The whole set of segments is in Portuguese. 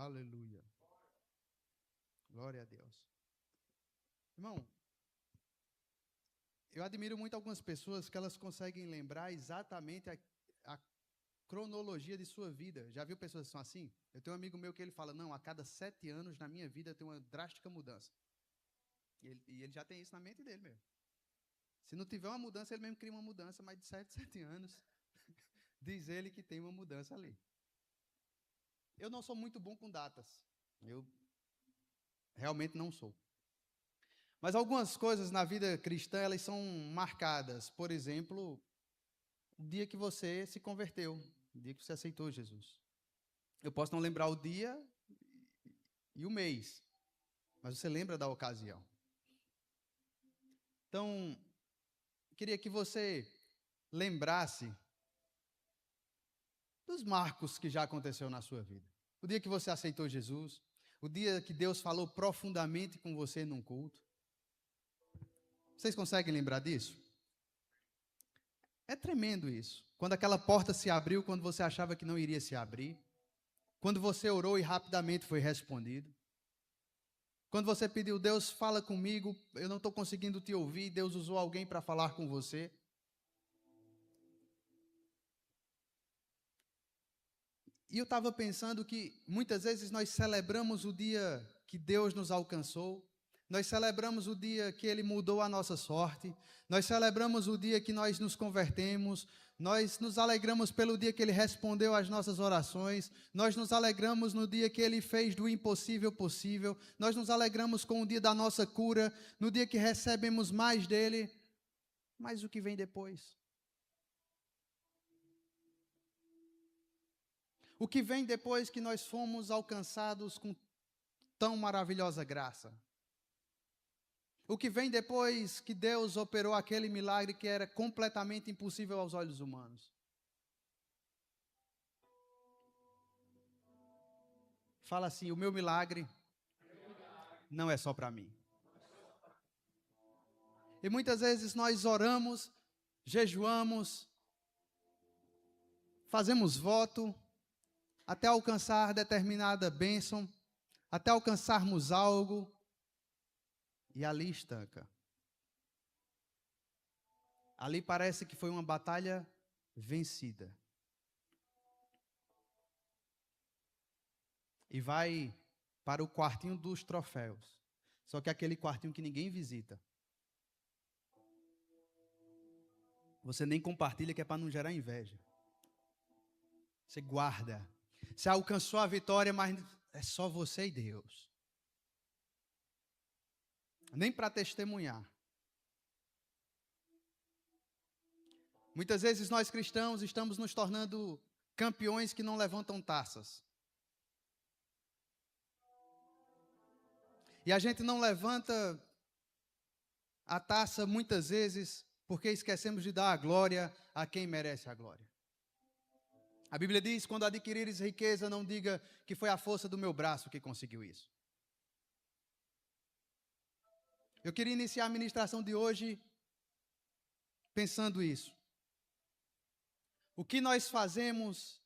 Aleluia. Glória a Deus. Irmão, eu admiro muito algumas pessoas que elas conseguem lembrar exatamente a cronologia de sua vida. Já viu pessoas que são assim? Eu tenho um amigo meu que ele fala, não, a cada 7 anos na minha vida tem uma drástica mudança. E ele já tem isso na mente dele mesmo. Se não tiver uma mudança, ele mesmo cria uma mudança, mas de 7 anos, diz ele que tem uma mudança ali. Eu não sou muito bom com datas. Eu realmente não sou. Mas algumas coisas na vida cristã, elas são marcadas. Por exemplo, o dia que você se converteu, o dia que você aceitou Jesus. Eu posso não lembrar o dia e o mês, mas você lembra da ocasião. Então, queria que você lembrasse dos marcos que já aconteceu na sua vida. O dia que você aceitou Jesus, o dia que Deus falou profundamente com você num culto. Vocês conseguem lembrar disso? É tremendo isso. Quando aquela porta se abriu, quando você achava que não iria se abrir. Quando você orou e rapidamente foi respondido. Quando você pediu, Deus, fala comigo, eu não estou conseguindo te ouvir, Deus usou alguém para falar com você. E eu estava pensando que muitas vezes nós celebramos o dia que Deus nos alcançou, nós celebramos o dia que Ele mudou a nossa sorte, nós celebramos o dia que nós nos convertemos, nós nos alegramos pelo dia que Ele respondeu às nossas orações, nós nos alegramos no dia que Ele fez do impossível possível, nós nos alegramos com o dia da nossa cura, no dia que recebemos mais dEle, mas o que vem depois? O que vem depois que nós fomos alcançados com tão maravilhosa graça? O que vem depois que Deus operou aquele milagre que era completamente impossível aos olhos humanos? Fala assim, o meu milagre não é só para mim. E muitas vezes nós oramos, jejuamos, fazemos voto, até alcançar determinada bênção, até alcançarmos algo, e ali estanca. Ali parece que foi uma batalha vencida. E vai para o quartinho dos troféus. Só que é aquele quartinho que ninguém visita. Você nem compartilha, que é para não gerar inveja. Você guarda. Você alcançou a vitória, mas é só você e Deus. Nem para testemunhar. Muitas vezes nós cristãos estamos nos tornando campeões que não levantam taças. E a gente não levanta a taça muitas vezes porque esquecemos de dar a glória a quem merece a glória. A Bíblia diz, quando adquirires riqueza, não diga que foi a força do meu braço que conseguiu isso. Eu queria iniciar a ministração de hoje pensando isso. O que nós fazemos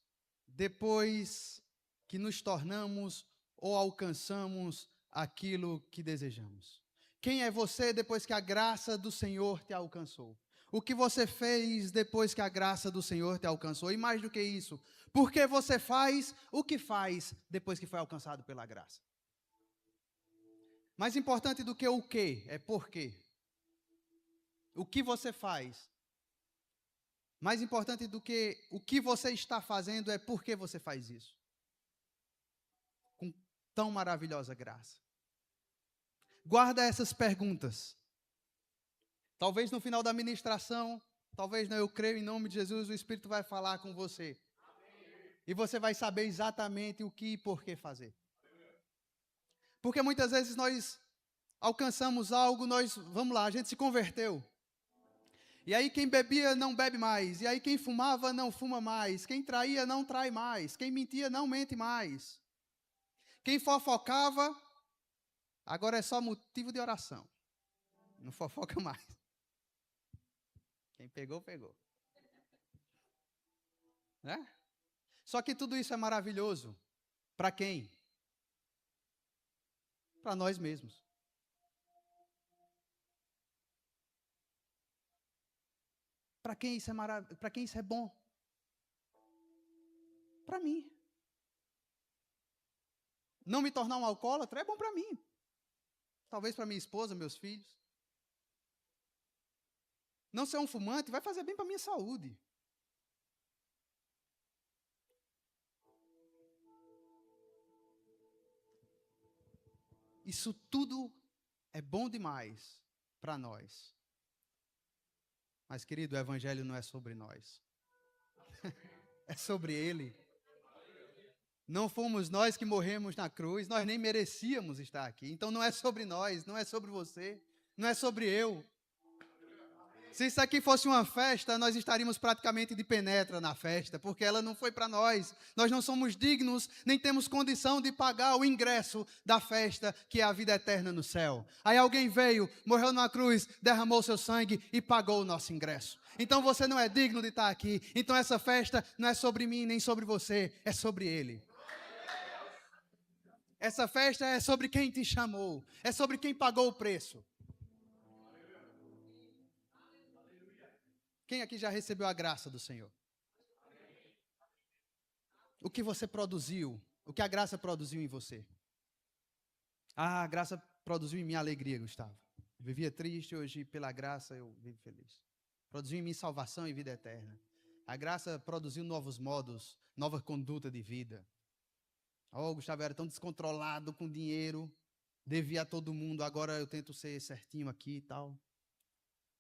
depois que nos tornamos ou alcançamos aquilo que desejamos? Quem é você depois que a graça do Senhor te alcançou? O que você fez depois que a graça do Senhor te alcançou? E mais do que isso, por que você faz o que faz depois que foi alcançado pela graça? Mais importante do que o que, é por quê. O que você faz. Mais importante do que o que você está fazendo é por que você faz isso. Com tão maravilhosa graça. Guarda essas perguntas. Talvez no final da ministração, talvez não, eu creio em nome de Jesus, o Espírito vai falar com você. E você vai saber exatamente o que e por que fazer. Porque muitas vezes nós alcançamos algo, vamos lá, a gente se converteu. E aí quem bebia não bebe mais. E aí quem fumava não fuma mais. Quem traía não trai mais. Quem mentia não mente mais. Quem fofocava, agora é só motivo de oração. Não fofoca mais. Quem pegou, pegou. Né? Só que tudo isso é maravilhoso. Para quem? para nós mesmos. Para quem isso é maravilhoso? Para quem isso é bom? Para mim. Não me tornar um alcoólatra é bom para mim. Talvez para minha esposa, meus filhos. Não ser um fumante vai fazer bem para minha saúde. Isso tudo é bom demais para nós. Mas, querido, o evangelho não é sobre nós. É sobre Ele. Não fomos nós que morremos na cruz, nós nem merecíamos estar aqui. Então não é sobre nós, não é sobre você, não é sobre eu. Se isso aqui fosse uma festa, nós estaríamos praticamente de penetra na festa, porque ela não foi para nós. Nós não somos dignos, nem temos condição de pagar o ingresso da festa, que é a vida eterna no céu. Aí alguém veio, morreu na cruz, derramou seu sangue e pagou o nosso ingresso. Então você não é digno de estar aqui. Então essa festa não é sobre mim, nem sobre você, é sobre Ele. Essa festa é sobre quem te chamou, é sobre quem pagou o preço. Quem aqui já recebeu a graça do Senhor? O que você produziu? O que a graça produziu em você? A graça produziu em mim alegria, Gustavo. Eu vivia triste, hoje pela graça eu vivo feliz. Produziu em mim salvação e vida eterna. A graça produziu novos modos, nova conduta de vida. Oh, Gustavo, eu era tão descontrolado com dinheiro, devia a todo mundo, agora eu tento ser certinho aqui e tal.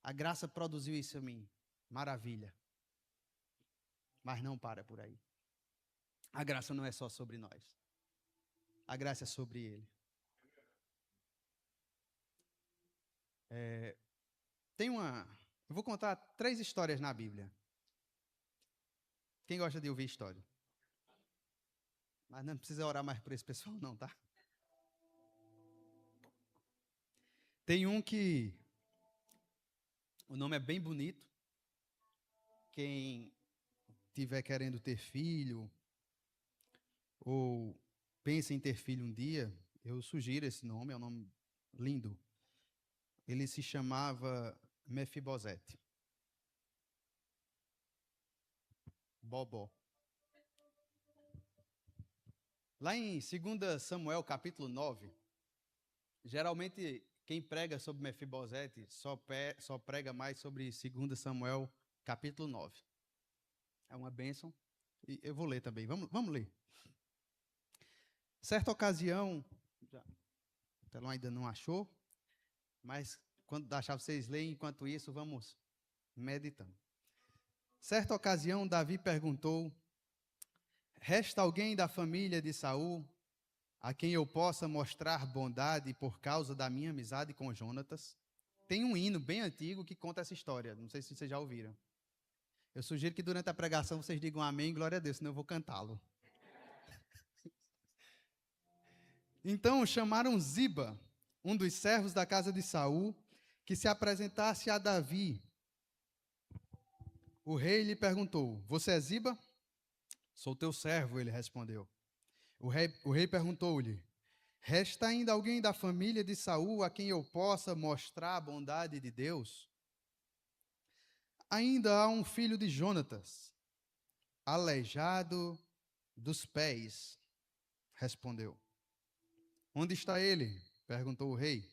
A graça produziu isso em mim. Maravilha. Mas não para por aí. A graça não é só sobre nós. A graça é sobre Ele. Eu vou contar 3 histórias na Bíblia. Quem gosta de ouvir história? Mas não precisa orar mais por esse pessoal não, tá? Tem um que o nome é bem bonito. Quem tiver querendo ter filho ou pensa em ter filho um dia, eu sugiro esse nome, é um nome lindo. Ele se chamava Mefibosete. Bobó. Lá em 2 Samuel, capítulo 9, geralmente quem prega sobre Mefibosete só prega mais sobre 2 Samuel, capítulo 9. É uma bênção. E eu vou ler também. Vamos ler. Certa ocasião, o telão ainda não achou, mas quando achar vocês leem, enquanto isso, vamos meditando. Certa ocasião, Davi perguntou: resta alguém da família de Saul a quem eu possa mostrar bondade por causa da minha amizade com Jonatas? Tem um hino bem antigo que conta essa história, não sei se vocês já ouviram. Eu sugiro que durante a pregação vocês digam amém, glória a Deus, senão eu vou cantá-lo. Então chamaram Ziba, um dos servos da casa de Saul, que se apresentasse a Davi. O rei lhe perguntou: você é Ziba? Sou teu servo, ele respondeu. O rei perguntou-lhe: resta ainda alguém da família de Saul a quem eu possa mostrar a bondade de Deus? Ainda há um filho de Jonatas, aleijado dos pés, respondeu. Onde está ele? Perguntou o rei.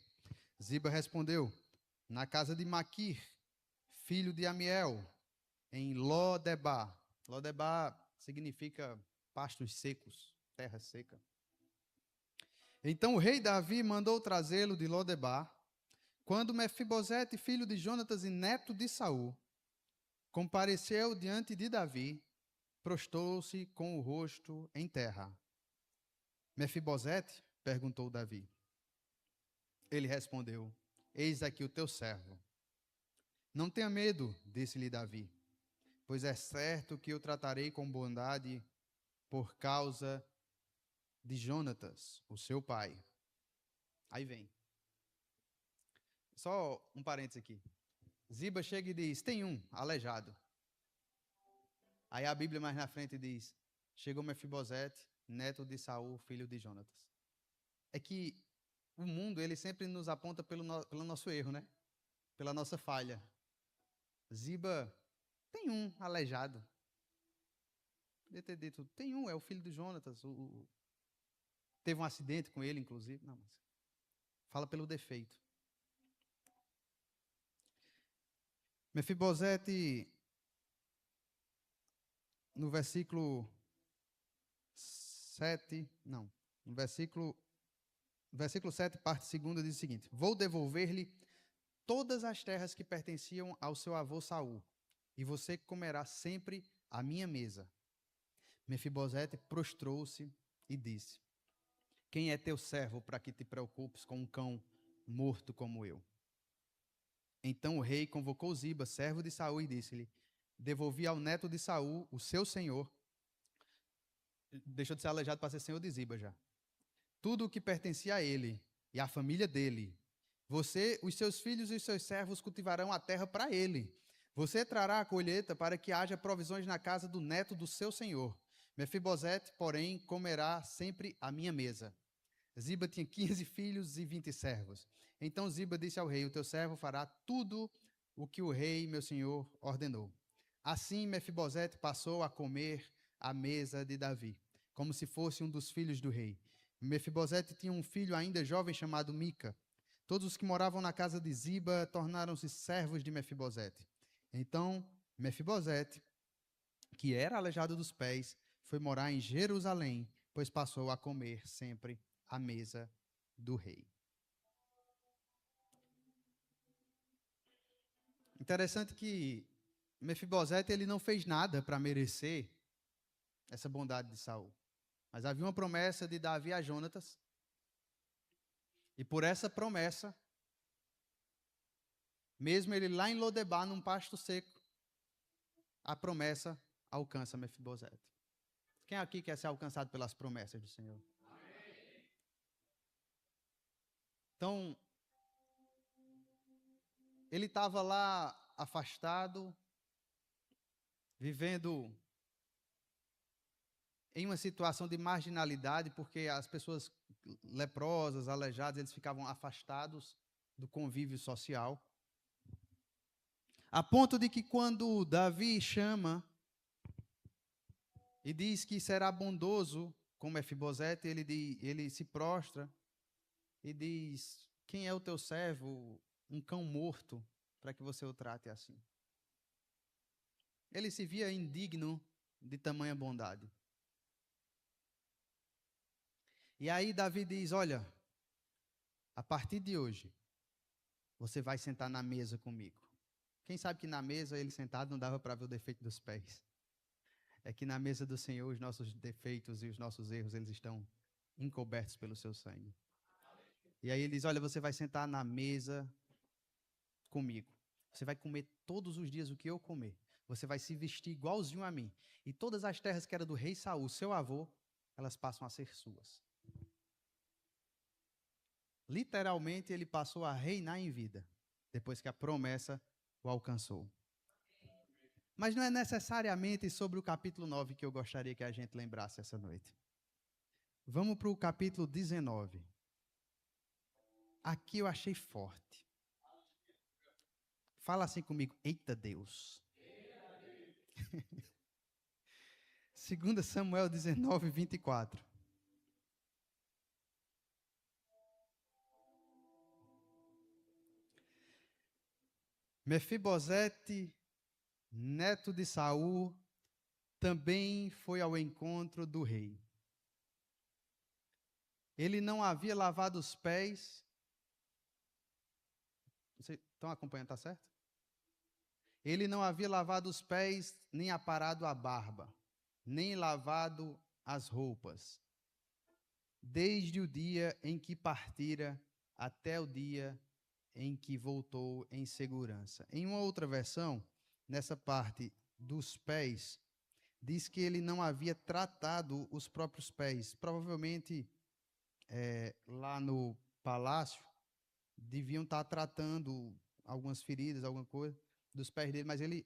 Ziba respondeu: na casa de Maquir, filho de Amiel, em Lodebar. Lodebar significa pastos secos, terra seca. Então o rei Davi mandou trazê-lo de Lodebar. Quando Mefibosete, filho de Jonatas e neto de Saul, compareceu diante de Davi, prostrou-se com o rosto em terra. Mefibosete? Perguntou Davi. Ele respondeu: eis aqui o teu servo. Não tenha medo, disse-lhe Davi, pois é certo que eu tratarei com bondade por causa de Jonatas, o seu pai. Aí vem. Só um parênteses aqui. Ziba chega e diz: tem um aleijado. Aí a Bíblia mais na frente diz: chegou Mefibosete, neto de Saul, filho de Jonatas. É que o mundo, ele sempre nos aponta pelo nosso erro, né? Pela nossa falha. Ziba tem um aleijado. Podia ter dito, tem um, é o filho do Jonatas. Teve um acidente com ele, inclusive. Não, mas fala pelo defeito. Mefibosete, no versículo 7, não, no versículo 7, parte 2, diz o seguinte: vou devolver-lhe todas as terras que pertenciam ao seu avô Saul, e você comerá sempre à minha mesa. Mefibosete prostrou-se e disse: quem é teu servo para que te preocupes com um cão morto como eu? Então o rei convocou Ziba, servo de Saul, e disse-lhe: devolvi ao neto de Saul, o seu senhor. Deixou de ser aleijado para ser senhor de Ziba já. Tudo o que pertencia a ele e à família dele. Você, os seus filhos e os seus servos cultivarão a terra para ele. Você trará a colheita para que haja provisões na casa do neto do seu senhor. Mefibosete, porém, comerá sempre à minha mesa. Ziba tinha 15 filhos e 20 servos. Então Ziba disse ao rei: o teu servo fará tudo o que o rei, meu senhor, ordenou. Assim Mefibosete passou a comer à mesa de Davi, como se fosse um dos filhos do rei. Mefibosete tinha um filho ainda jovem chamado Mica. Todos os que moravam na casa de Ziba tornaram-se servos de Mefibosete. Então Mefibosete, que era aleijado dos pés, foi morar em Jerusalém, pois passou a comer sempre à mesa do rei. Interessante que Mefibosete ele não fez nada para merecer essa bondade de Saul. Mas havia uma promessa de Davi a Jonatas. E por essa promessa, mesmo ele lá em Lodebar, num pasto seco, a promessa alcança Mefibosete. Quem aqui quer ser alcançado pelas promessas do Senhor? Então, ele estava lá afastado, vivendo em uma situação de marginalidade, porque as pessoas leprosas, aleijadas, eles ficavam afastados do convívio social. A ponto de que quando Davi chama e diz que será bondoso com Mefibosete, ele se prostra e diz: quem é o teu servo, um cão morto, para que você o trate assim? Ele se via indigno de tamanha bondade. E aí Davi diz: olha, a partir de hoje, você vai sentar na mesa comigo. Quem sabe que na mesa, ele sentado, não dava para ver o defeito dos pés. É que na mesa do Senhor, os nossos defeitos e os nossos erros, eles estão encobertos pelo seu sangue. E aí ele diz: olha, você vai sentar na mesa comigo. Você vai comer todos os dias o que eu comer. Você vai se vestir igualzinho a mim. E todas as terras que eram do rei Saul, seu avô, elas passam a ser suas. Literalmente, ele passou a reinar em vida, depois que a promessa o alcançou. Mas não é necessariamente sobre o capítulo 9 que eu gostaria que a gente lembrasse essa noite. Vamos para o capítulo 19. Aqui eu achei forte. Fala assim comigo: eita Deus. 2 Samuel 19, 24. Mefibosete, neto de Saul, também foi ao encontro do rei. Ele não havia lavado os pés. Vocês estão acompanhando, tá certo? Ele não havia lavado os pés, nem aparado a barba, nem lavado as roupas, desde o dia em que partira até o dia em que voltou em segurança. Em uma outra versão, nessa parte dos pés, diz que ele não havia tratado os próprios pés. Provavelmente, lá no palácio, deviam estar tratando algumas feridas, alguma coisa, dos pés dele, mas ele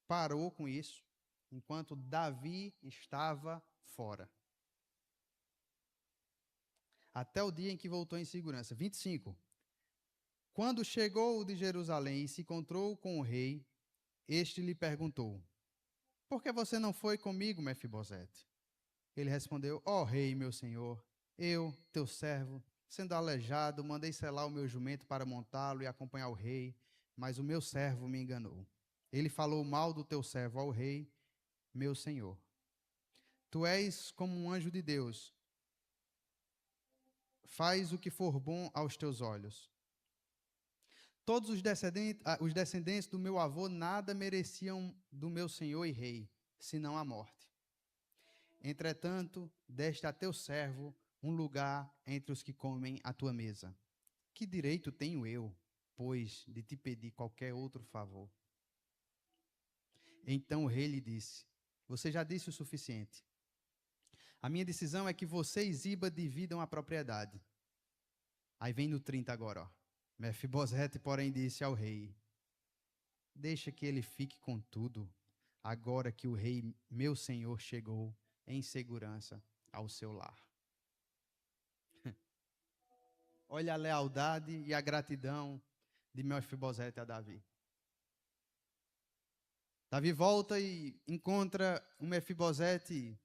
parou com isso enquanto Davi estava fora. até o dia em que voltou em segurança. 25. Quando chegou de Jerusalém e se encontrou com o rei, este lhe perguntou: por que você não foi comigo, Mefibosete? Ele respondeu: ó rei, meu senhor, eu, teu servo, sendo aleijado, mandei selar o meu jumento para montá-lo e acompanhar o rei, mas o meu servo me enganou. Ele falou mal do teu servo ao rei, meu senhor. Tu és como um anjo de Deus. Faz o que for bom aos teus olhos. Todos os descendentes do meu avô nada mereciam do meu senhor e rei, senão a morte. Entretanto, deste a teu servo um lugar entre os que comem à tua mesa. Que direito tenho eu, pois, de te pedir qualquer outro favor? Então o rei lhe disse: você já disse o suficiente. A minha decisão é que você e Ziba dividam a propriedade. Aí vem no 30 agora, ó. Mefibosete, porém, disse ao rei: deixa que ele fique com tudo, agora que o rei, meu senhor, chegou em segurança ao seu lar. Olha a lealdade e a gratidão de Mefibosete a Davi. Davi volta e encontra o Mefibosete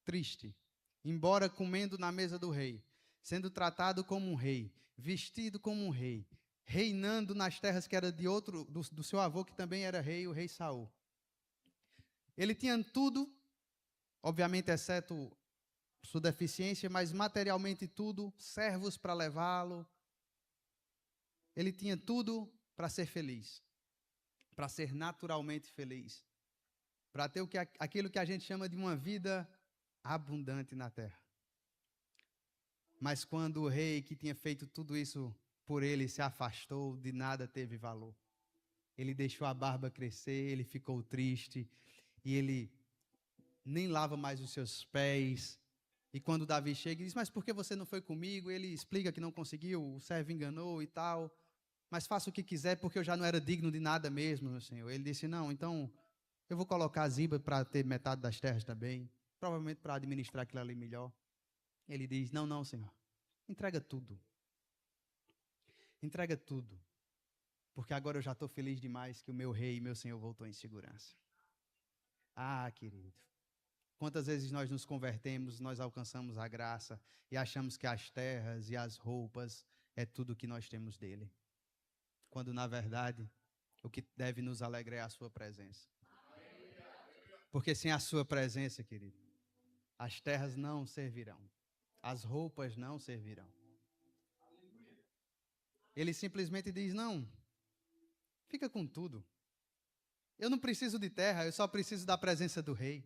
triste, embora comendo na mesa do rei, sendo tratado como um rei, vestido como um rei, reinando nas terras que era de outro, do seu avô que também era rei, o rei Saul. Ele tinha tudo, obviamente exceto sua deficiência, mas materialmente tudo, servos para levá-lo. Ele tinha tudo para ser feliz, para ser naturalmente feliz, para ter aquilo que a gente chama de uma vida abundante na terra. Mas quando o rei que tinha feito tudo isso por ele se afastou, de nada teve valor. Ele deixou a barba crescer, ele ficou triste e ele nem lava mais os seus pés. E quando Davi chega e diz: mas por que você não foi comigo? Ele explica que não conseguiu, o servo enganou e tal. Mas faça o que quiser, porque eu já não era digno de nada mesmo, meu senhor. Ele disse: não, então eu vou colocar Ziba para ter metade das terras também, provavelmente para administrar aquilo ali melhor. Ele diz: não, não, senhor, entrega tudo. Entrega tudo, porque agora eu já estou feliz demais que o meu rei e meu senhor voltou em segurança. Ah, querido, quantas vezes nós nos convertemos, nós alcançamos a graça e achamos que as terras e as roupas é tudo que nós temos dele, quando na verdade o que deve nos alegrar é a sua presença. Porque sem a sua presença, querido, as terras não servirão, as roupas não servirão. Ele simplesmente diz: não, fica com tudo. Eu não preciso de terra, eu só preciso da presença do rei.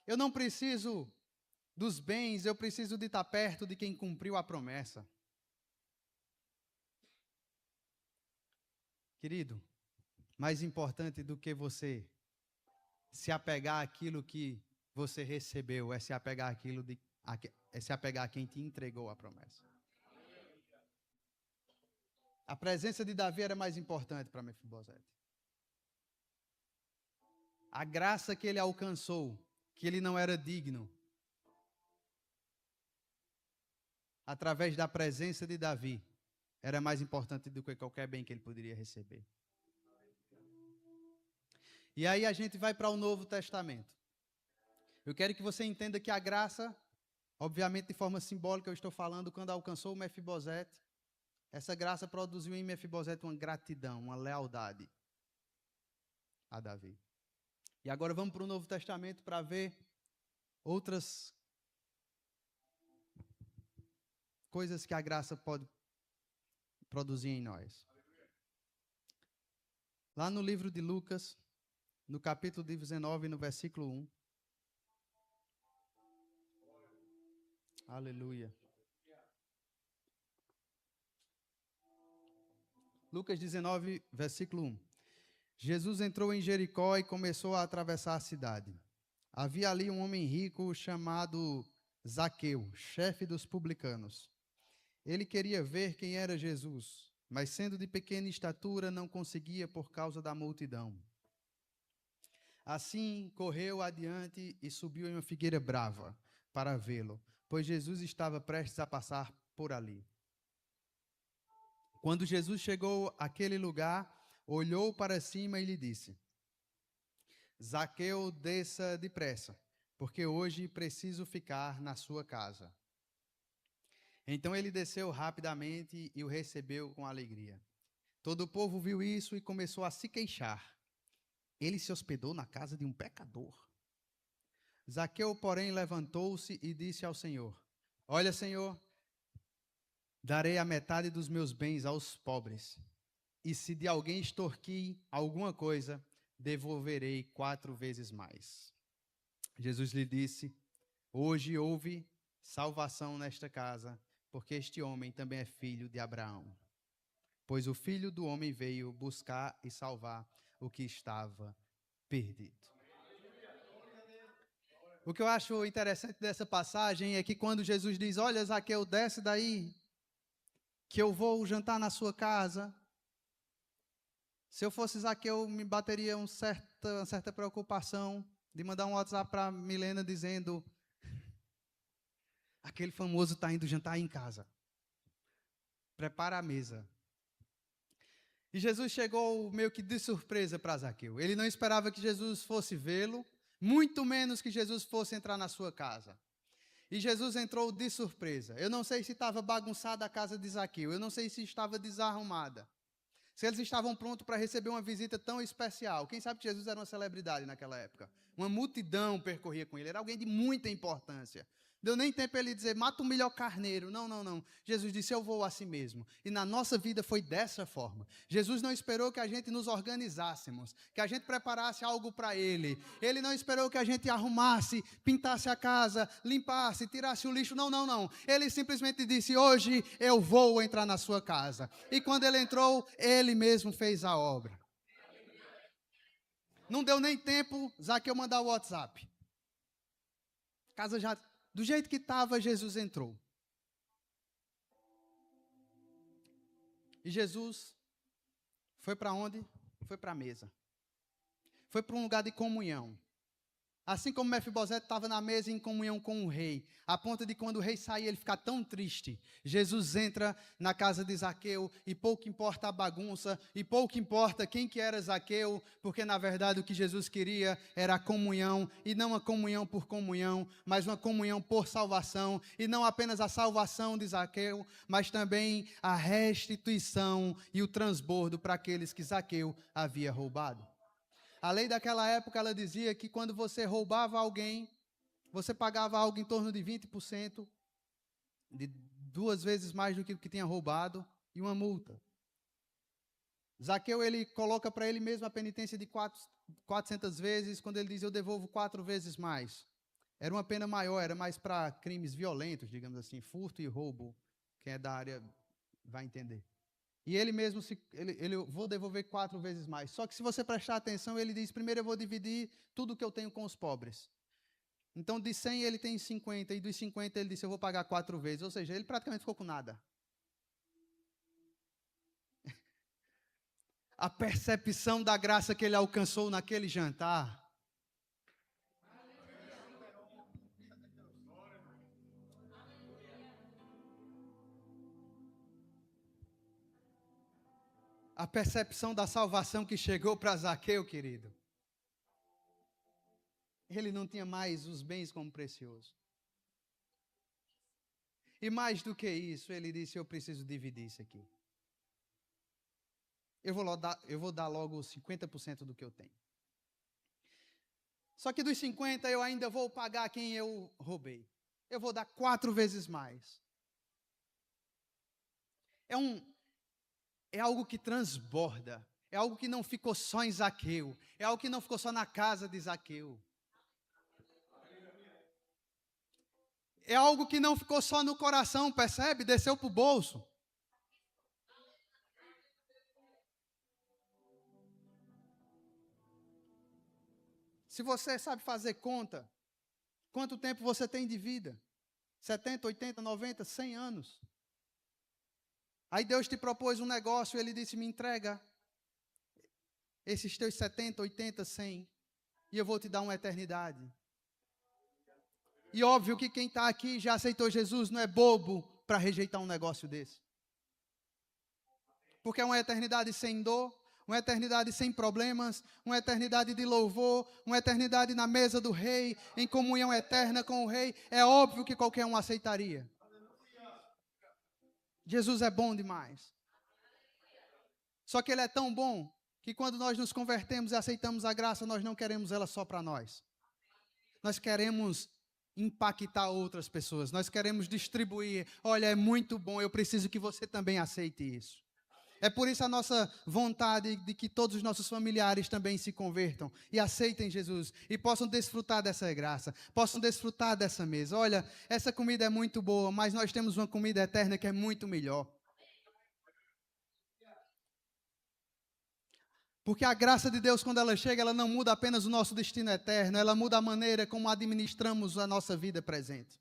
Eu não preciso dos bens, eu preciso de estar perto de quem cumpriu a promessa. Querido, mais importante do que você se apegar àquilo que você recebeu, é se apegar é se apegar a quem te entregou a promessa. A presença de Davi era mais importante para Mefibosete. A graça que ele alcançou, que ele não era digno, através da presença de Davi, era mais importante do que qualquer bem que ele poderia receber. E aí a gente vai para o Novo Testamento. Eu quero que você entenda que a graça, obviamente de forma simbólica eu estou falando, quando alcançou o Mefibosete, essa graça produziu em Mefibosete uma gratidão, uma lealdade a Davi. E agora vamos para o Novo Testamento para ver outras coisas que a graça pode produzir em nós. Lá no livro de Lucas, no capítulo 19, no versículo 1. Aleluia. Lucas 19, versículo 1. Jesus entrou em Jericó e começou a atravessar a cidade. Havia ali um homem rico chamado Zaqueu, chefe dos publicanos. Ele queria ver quem era Jesus, mas sendo de pequena estatura não conseguia por causa da multidão. Assim correu adiante e subiu em uma figueira brava, para vê-lo, pois Jesus estava prestes a passar por ali. Quando Jesus chegou àquele lugar, olhou para cima e lhe disse: Zaqueu, desça depressa, porque hoje preciso ficar na sua casa. Então ele desceu rapidamente e o recebeu com alegria. Todo o povo viu isso e começou a se queixar. Ele se hospedou na casa de um pecador. Zaqueu, porém, levantou-se e disse ao Senhor: Olha, Senhor, darei a metade dos meus bens aos pobres. E se de alguém extorquir alguma coisa, devolverei 4 vezes mais. Jesus lhe disse: Hoje houve salvação nesta casa, porque este homem também é filho de Abraão. Pois o Filho do Homem veio buscar e salvar o que estava perdido. O que eu acho interessante dessa passagem é que quando Jesus diz: Olha, Zaqueu, desce daí, que eu vou jantar na sua casa. Se eu fosse Zaqueu, me bateria uma certa preocupação de mandar um WhatsApp para Milena dizendo: aquele famoso está indo jantar aí em casa. Prepara a mesa. E Jesus chegou meio que de surpresa para Zaqueu. Ele não esperava que Jesus fosse vê-lo, muito menos que Jesus fosse entrar na sua casa. E Jesus entrou de surpresa. Eu não sei se estava bagunçada a casa de Zaqueu, eu não sei se estava desarrumada, se eles estavam prontos para receber uma visita tão especial. Quem sabe que Jesus era uma celebridade naquela época. Uma multidão percorria com ele, era alguém de muita importância. Deu nem tempo ele dizer: mata o melhor carneiro. Não, não, não. Jesus disse: eu vou assim mesmo. E na nossa vida foi dessa forma. Jesus não esperou que a gente nos organizássemos, que a gente preparasse algo para ele. Ele não esperou que a gente arrumasse, pintasse a casa, limpasse, tirasse o lixo. Não, não, não. Ele simplesmente disse: hoje eu vou entrar na sua casa. E quando ele entrou, ele mesmo fez a obra. Não deu nem tempo Zaqueu mandar o WhatsApp. Casa já... Do jeito que estava, Jesus entrou. E Jesus foi para onde? Foi para a mesa. Foi para um lugar de comunhão. Assim como Mefibosete estava na mesa em comunhão com o rei, a ponto de quando o rei sair ele ficar tão triste, Jesus entra na casa de Zaqueu e pouco importa a bagunça, e pouco importa quem que era Zaqueu, porque na verdade o que Jesus queria era a comunhão, e não a comunhão por comunhão, mas uma comunhão por salvação, e não apenas a salvação de Zaqueu, mas também a restituição e o transbordo para aqueles que Zaqueu havia roubado. A lei daquela época, ela dizia que quando você roubava alguém, você pagava algo em torno de 20%, de 2 vezes mais do que o que tinha roubado, e uma multa. Zaqueu, ele coloca para ele mesmo a penitência de 400 vezes, quando ele diz: eu devolvo 4 vezes mais. Era uma pena maior, era mais para crimes violentos, digamos assim, furto e roubo. Quem é da área vai entender. E ele mesmo, ele vou devolver 4 vezes mais. Só que se você prestar atenção, ele diz: primeiro eu vou dividir tudo que eu tenho com os pobres. Então, de 100 ele tem 50, e dos 50 ele disse: eu vou pagar 4 vezes. Ou seja, ele praticamente ficou com nada. A percepção da graça que ele alcançou naquele jantar. A percepção da salvação que chegou para Zaqueu, querido. Ele não tinha mais os bens como precioso. E mais do que isso, ele disse: eu preciso dividir isso aqui. Eu vou dar logo 50% do que eu tenho. Só que dos 50 eu ainda vou pagar quem eu roubei. Eu vou dar 4 vezes mais. É algo que transborda. É algo que não ficou só em Zaqueu. É algo que não ficou só na casa de Zaqueu. É algo que não ficou só no coração, percebe? Desceu para o bolso. Se você sabe fazer conta, quanto tempo você tem de vida? 70, 80, 90, 100 anos. Aí Deus te propôs um negócio e Ele disse: me entrega esses teus 70, 80, 100 e eu vou te dar uma eternidade. E óbvio que quem está aqui já aceitou Jesus não é bobo para rejeitar um negócio desse. Porque é uma eternidade sem dor, uma eternidade sem problemas, uma eternidade de louvor, uma eternidade na mesa do rei, em comunhão eterna com o rei. É óbvio que qualquer um aceitaria. Jesus é bom demais. Só que ele é tão bom que quando nós nos convertemos e aceitamos a graça, nós não queremos ela só para nós. Nós queremos impactar outras pessoas. Nós queremos distribuir. Olha, é muito bom, eu preciso que você também aceite isso. É por isso a nossa vontade de que todos os nossos familiares também se convertam e aceitem Jesus e possam desfrutar dessa graça, possam desfrutar dessa mesa. Olha, essa comida é muito boa, mas nós temos uma comida eterna que é muito melhor. Porque a graça de Deus, quando ela chega, ela não muda apenas o nosso destino eterno, ela muda a maneira como administramos a nossa vida presente.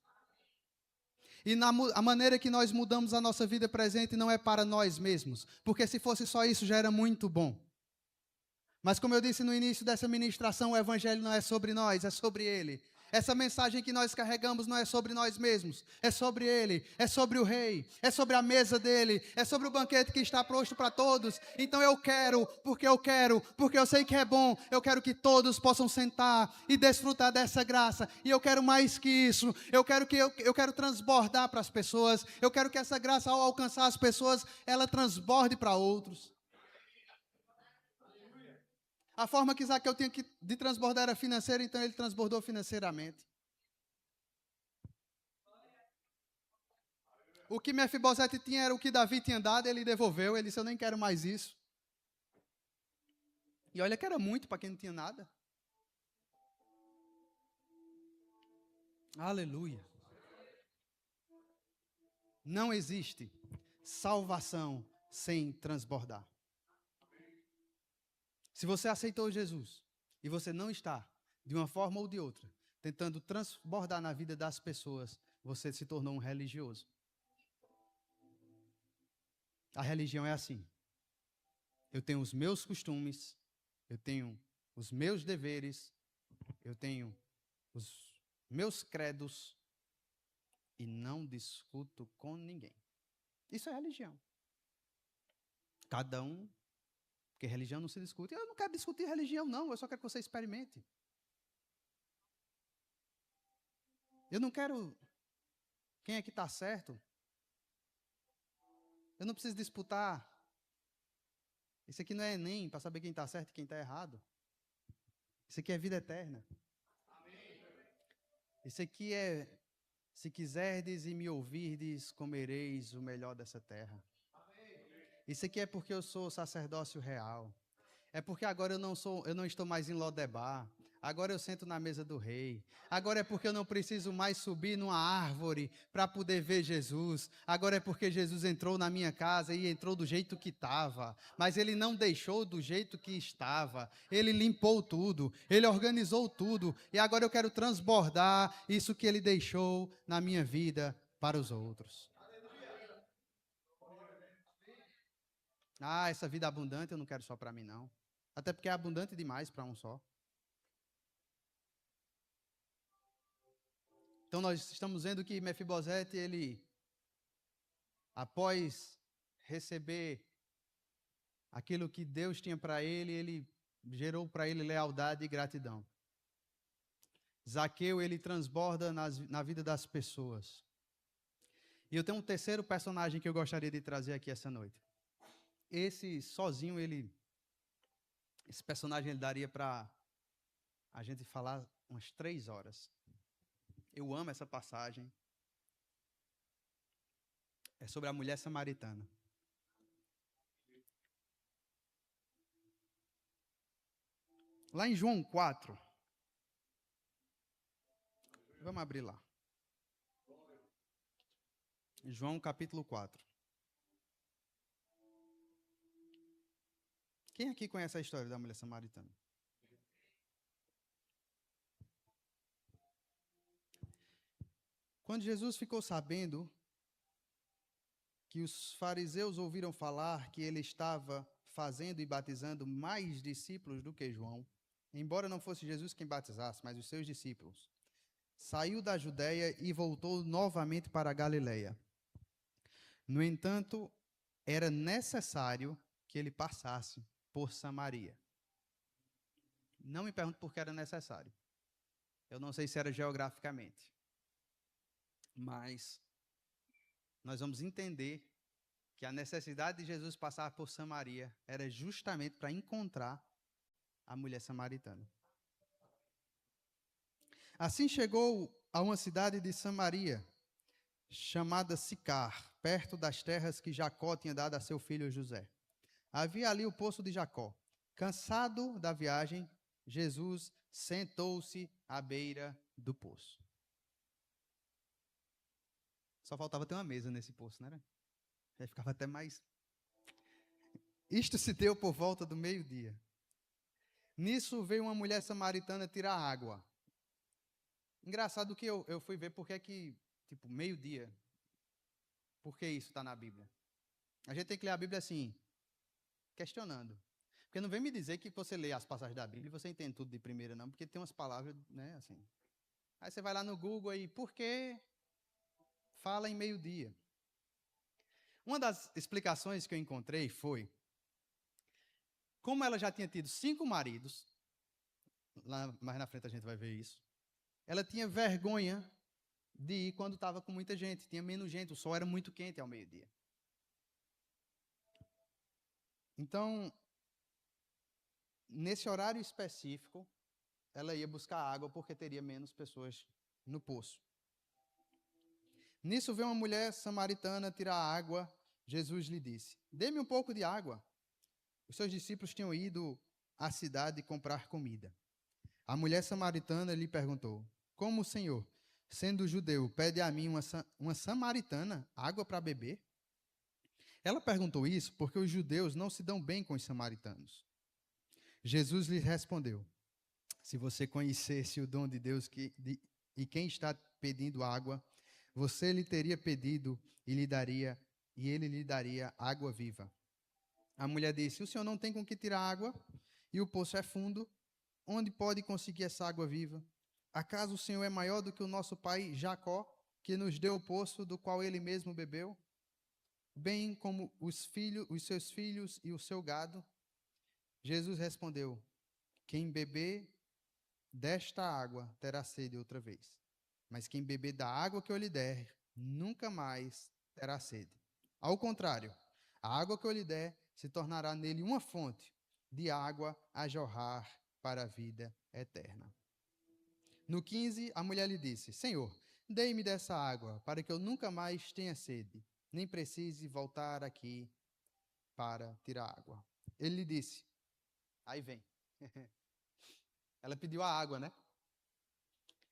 E a maneira que nós mudamos a nossa vida presente não é para nós mesmos, porque se fosse só isso já era muito bom. Mas como eu disse no início dessa ministração, o evangelho não é sobre nós, é sobre Ele. Essa mensagem que nós carregamos não é sobre nós mesmos, é sobre Ele, é sobre o Rei, é sobre a mesa dEle, é sobre o banquete que está posto para todos. Então eu quero, porque eu sei que é bom, eu quero que todos possam sentar e desfrutar dessa graça. E eu quero mais que isso, eu quero transbordar para as pessoas, eu quero que essa graça, ao alcançar as pessoas, ela transborde para outros. A forma que Zaqueu tinha de transbordar era financeira, então ele transbordou financeiramente. O que Mefibosete tinha era o que Davi tinha dado, ele devolveu, ele disse, eu nem quero mais isso. E olha que era muito para quem não tinha nada. Aleluia. Não existe salvação sem transbordar. Se você aceitou Jesus e você não está, de uma forma ou de outra, tentando transbordar na vida das pessoas, você se tornou um religioso. A religião é assim. Eu tenho os meus costumes, eu tenho os meus deveres, eu tenho os meus credos e não discuto com ninguém. Isso é religião. Cada um, porque religião não se discute. Eu não quero discutir religião, não, eu só quero que você experimente. Eu não quero quem é que está certo. Eu não preciso disputar. Isso aqui não é Enem para saber quem está certo e quem está errado. Isso aqui é vida eterna. Isso aqui é, se quiserdes e me ouvirdes, comereis o melhor dessa terra. Isso aqui é porque eu sou sacerdócio real. É porque agora eu não estou mais em Lodebar. Agora eu sento na mesa do rei. Agora é porque eu não preciso mais subir numa árvore para poder ver Jesus. Agora é porque Jesus entrou na minha casa e entrou do jeito que estava. Mas ele não deixou do jeito que estava. Ele limpou tudo. Ele organizou tudo. E agora eu quero transbordar isso que ele deixou na minha vida para os outros. Ah, essa vida abundante eu não quero só para mim, não. Até porque é abundante demais para um só. Então nós estamos vendo que Mefibosete, ele, após receber aquilo que Deus tinha para ele gerou para ele lealdade e gratidão. Zaqueu, ele transborda na vida das pessoas. E eu tenho um terceiro personagem que eu gostaria de trazer aqui essa noite. Esse sozinho, esse personagem ele daria para a gente falar umas 3 horas. Eu amo essa passagem. É sobre a mulher samaritana. Lá em João 4. Vamos abrir lá. João capítulo 4. Quem aqui conhece a história da mulher samaritana? Quando Jesus ficou sabendo que os fariseus ouviram falar que ele estava fazendo e batizando mais discípulos do que João, embora não fosse Jesus quem batizasse, mas os seus discípulos, saiu da Judéia e voltou novamente para a Galileia. No entanto, era necessário que ele passasse por Samaria. Não me pergunte por que era necessário. Eu não sei se era geograficamente. Mas nós vamos entender que a necessidade de Jesus passar por Samaria era justamente para encontrar a mulher samaritana. Assim chegou a uma cidade de Samaria, chamada Sicar, perto das terras que Jacó tinha dado a seu filho José. Havia ali o poço de Jacó. Cansado da viagem, Jesus sentou-se à beira do poço. Só faltava ter uma mesa nesse poço, né? Aí ficava até mais. Isto se deu por volta do meio-dia. Nisso veio uma mulher samaritana tirar água. Engraçado que eu fui ver porque é que, tipo, meio-dia. Por que isso está na Bíblia? A gente tem que ler a Bíblia assim, questionando. Porque não vem me dizer que você lê as passagens da Bíblia e você entende tudo de primeira, não, porque tem umas palavras, né, assim. Aí você vai lá no Google aí, por que fala em meio-dia? Uma das explicações que eu encontrei foi, como ela já tinha tido 5 maridos, lá mais na frente a gente vai ver isso, ela tinha vergonha de ir quando estava com muita gente, tinha menos gente, o sol era muito quente ao meio-dia. Então, nesse horário específico, ela ia buscar água porque teria menos pessoas no poço. Nisso veio uma mulher samaritana tirar água. Jesus lhe disse: dê-me um pouco de água. Os seus discípulos tinham ido à cidade comprar comida. A mulher samaritana lhe perguntou: como o Senhor, sendo judeu, pede a mim, uma samaritana, água para beber? Ela perguntou isso porque os judeus não se dão bem com os samaritanos. Jesus lhe respondeu: se você conhecesse o dom de Deus e quem está pedindo água, você lhe teria pedido e ele lhe daria água viva. A mulher disse: o senhor não tem com que tirar água e o poço é fundo. Onde pode conseguir essa água viva? Acaso o Senhor é maior do que o nosso pai Jacó, que nos deu o poço do qual ele mesmo bebeu, bem como os seus filhos e o seu gado? Jesus respondeu: quem beber desta água terá sede outra vez. Mas quem beber da água que eu lhe der, nunca mais terá sede. Ao contrário, a água que eu lhe der se tornará nele uma fonte de água a jorrar para a vida eterna. No 15, a mulher lhe disse: Senhor, dei-me dessa água, para que eu nunca mais tenha sede, nem precise voltar aqui para tirar água. Ele lhe disse: aí vem. Ela pediu a água, né?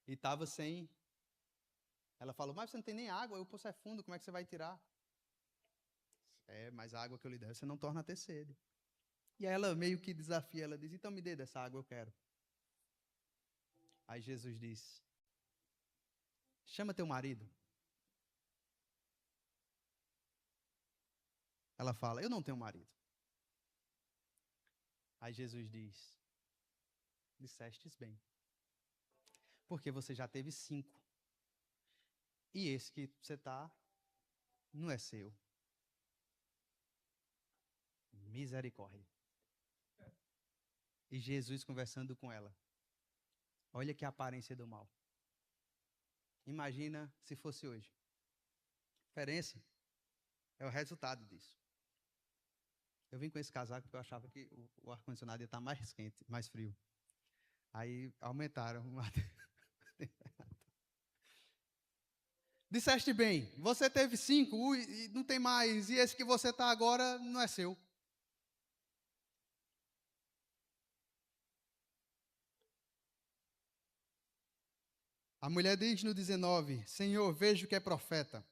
E estava sem. Ela falou: mas você não tem nem água, o poço é fundo, como é que você vai tirar? Mas a água que eu lhe der, você não torna a ter sede. E aí ela meio que desafia, ela diz: então me dê dessa água, eu quero. Aí Jesus disse: chama teu marido. Ela fala: eu não tenho marido. Aí Jesus diz: dissestes bem, porque você já teve 5. E esse que você está não é seu. Misericórdia. E Jesus conversando com ela. Olha que aparência do mal. Imagina se fosse hoje. A diferença é o resultado disso. Eu vim com esse casaco porque eu achava que o ar-condicionado ia estar mais quente, mais frio. Aí aumentaram. Disseste bem, você teve 5 e não tem mais, e esse que você está agora não é seu. A mulher diz no 19: Senhor, vejo que é profeta.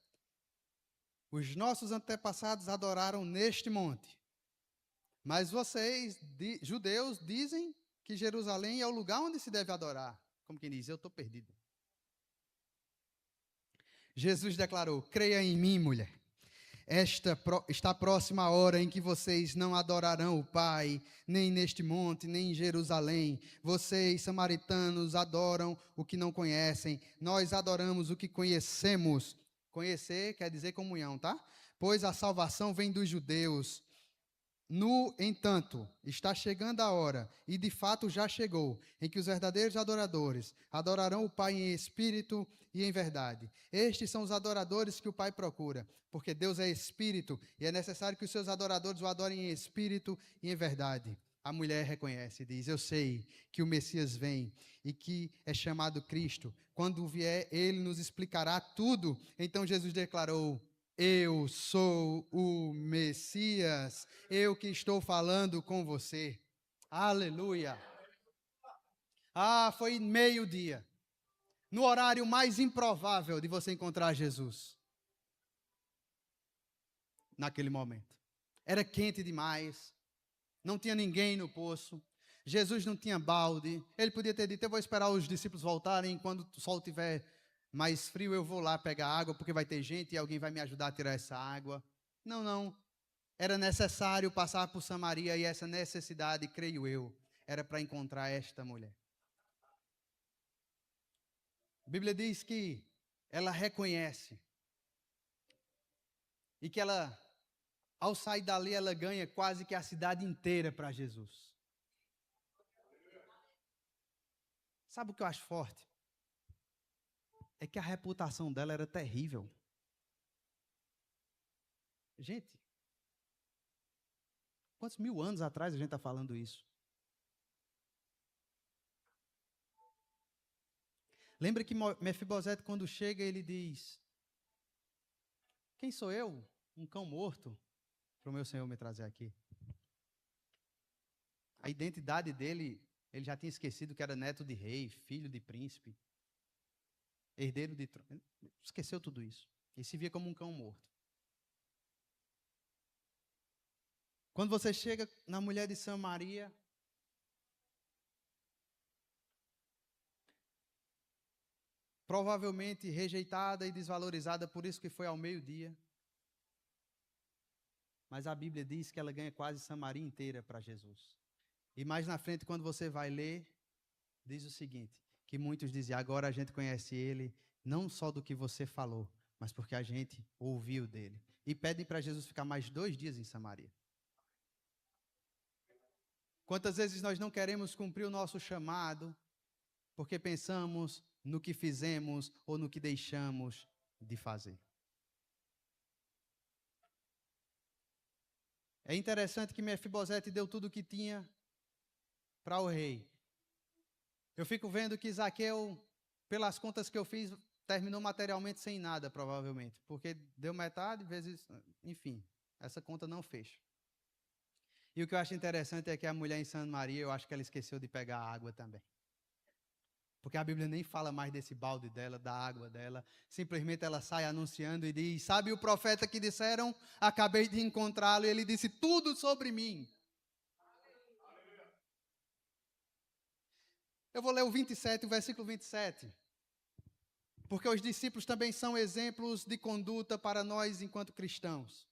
Os nossos antepassados adoraram neste monte. Mas vocês, judeus, dizem que Jerusalém é o lugar onde se deve adorar. Como quem diz, eu estou perdido. Jesus declarou: creia em mim, mulher. Está próxima a hora em que vocês não adorarão o Pai, nem neste monte, nem em Jerusalém. Vocês, samaritanos, adoram o que não conhecem. Nós adoramos o que conhecemos. Conhecer quer dizer comunhão, tá? Pois a salvação vem dos judeus. No entanto, está chegando a hora, e de fato já chegou, em que os verdadeiros adoradores adorarão o Pai em espírito e em verdade. Estes são os adoradores que o Pai procura, porque Deus é espírito e é necessário que os seus adoradores o adorem em espírito e em verdade. A mulher reconhece e diz: eu sei que o Messias vem e que é chamado Cristo. Quando vier, ele nos explicará tudo. Então Jesus declarou: eu sou o Messias, eu que estou falando com você. Aleluia. Foi meio-dia, no horário mais improvável de você encontrar Jesus. Naquele momento. Era quente demais, não tinha ninguém no poço, Jesus não tinha balde. Ele podia ter dito: eu vou esperar os discípulos voltarem, quando o sol estiver mais frio eu vou lá pegar água, porque vai ter gente e alguém vai me ajudar a tirar essa água. Não. Era necessário passar por Samaria, e essa necessidade, creio eu, era para encontrar esta mulher. A Bíblia diz que ela reconhece e que ela, ao sair dali, ela ganha quase que a cidade inteira para Jesus. Sabe o que eu acho forte? É que a reputação dela era terrível. Gente, quantos 1000 anos atrás a gente está falando isso? Lembra que Mefibosete, quando chega, ele diz: quem sou eu? Um cão morto para o meu Senhor me trazer aqui. A identidade dele, ele já tinha esquecido que era neto de rei, filho de príncipe, herdeiro de trono. Esqueceu tudo isso. Ele se via como um cão morto. Quando você chega na mulher de Samaria, provavelmente rejeitada e desvalorizada, por isso que foi ao meio-dia. Mas a Bíblia diz que ela ganha quase Samaria inteira para Jesus. E mais na frente, quando você vai ler, diz o seguinte, que muitos dizem: agora a gente conhece ele, não só do que você falou, mas porque a gente ouviu dele. E pedem para Jesus ficar mais 2 dias em Samaria. Quantas vezes nós não queremos cumprir o nosso chamado, porque pensamos no que fizemos ou no que deixamos de fazer. É interessante que Mefibosete deu tudo o que tinha para o rei. Eu fico vendo que Zaqueu, pelas contas que eu fiz, terminou materialmente sem nada, provavelmente, porque deu metade vezes, enfim, essa conta não fecha. E o que eu acho interessante é que a mulher em Samaria, eu acho que ela esqueceu de pegar a água também. Porque a Bíblia nem fala mais desse balde dela, da água dela. Simplesmente ela sai anunciando e diz: sabe o profeta que disseram? Acabei de encontrá-lo e ele disse tudo sobre mim. Eu vou ler o 27, o versículo 27. Porque os discípulos também são exemplos de conduta para nós enquanto cristãos.